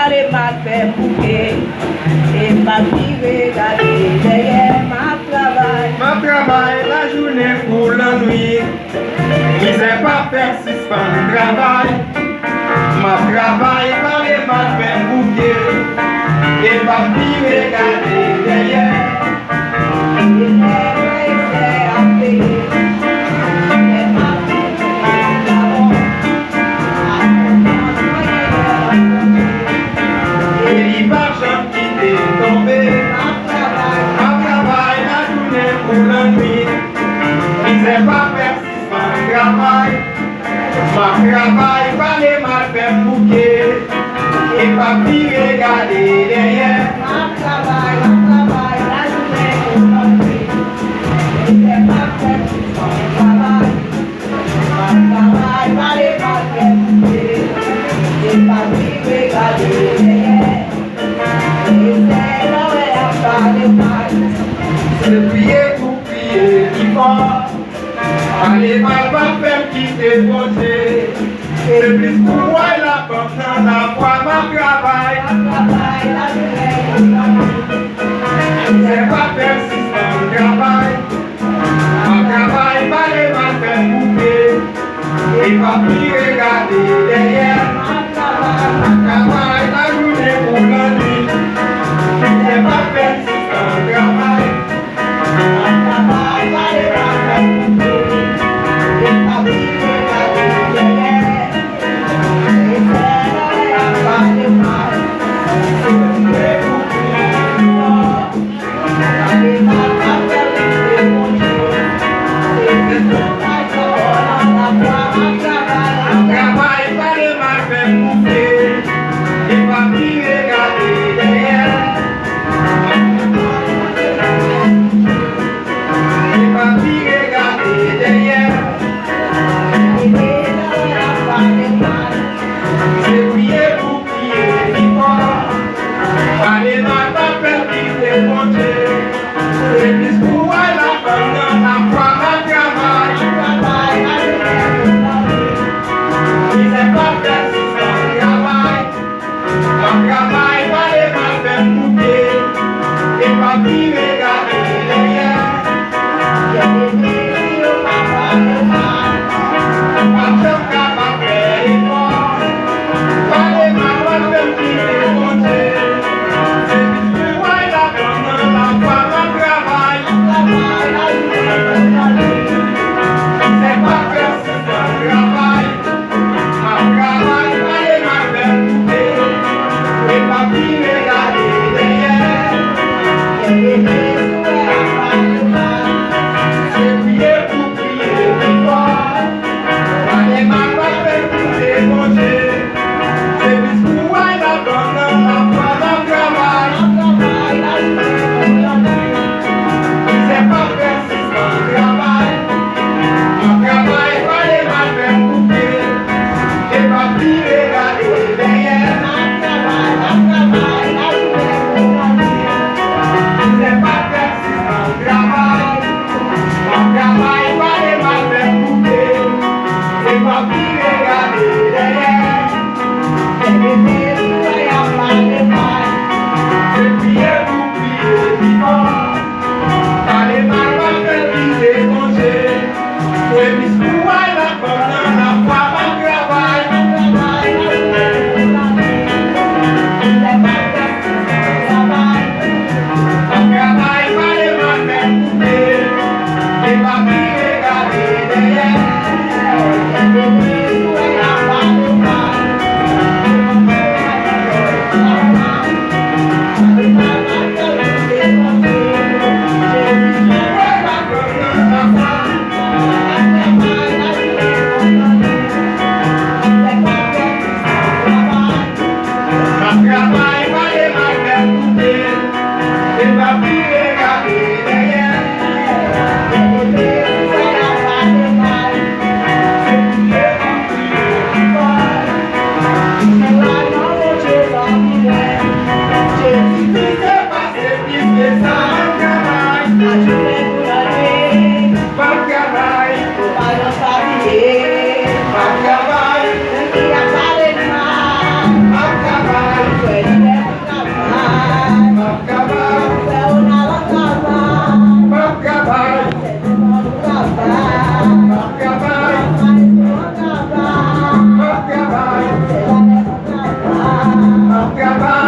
parler mal fait bouquet. Et ma vie regarder derrière ma travail. Ma travail la journée pour la nuit. Qui sait pas faire suspendre travail. Ma travail parler mal fait bouquet. Et ma vie regarder derrière. Ma travail par les mal fait bouquet et pas puis regarder derrière. Ma travail, la journée pour la nuit. Il n'est pas fait pour son travail. Ma travail par les mal fait bouquet et pas puis regarder derrière. Et c'est là où elle a parlé mal. C'est prier pour prier qui fort. Allez, mal va faire quitter mon Dieu. C'est plus pour moi la porte dans la foi, ma travail. La journée pour la nuit. C'est pas persistant le travail. Ma travail par les mal fait bouquet et pas puis regarder derrière. Ma travail la journée pour la nuit. C'est pas persistant le travail. travail.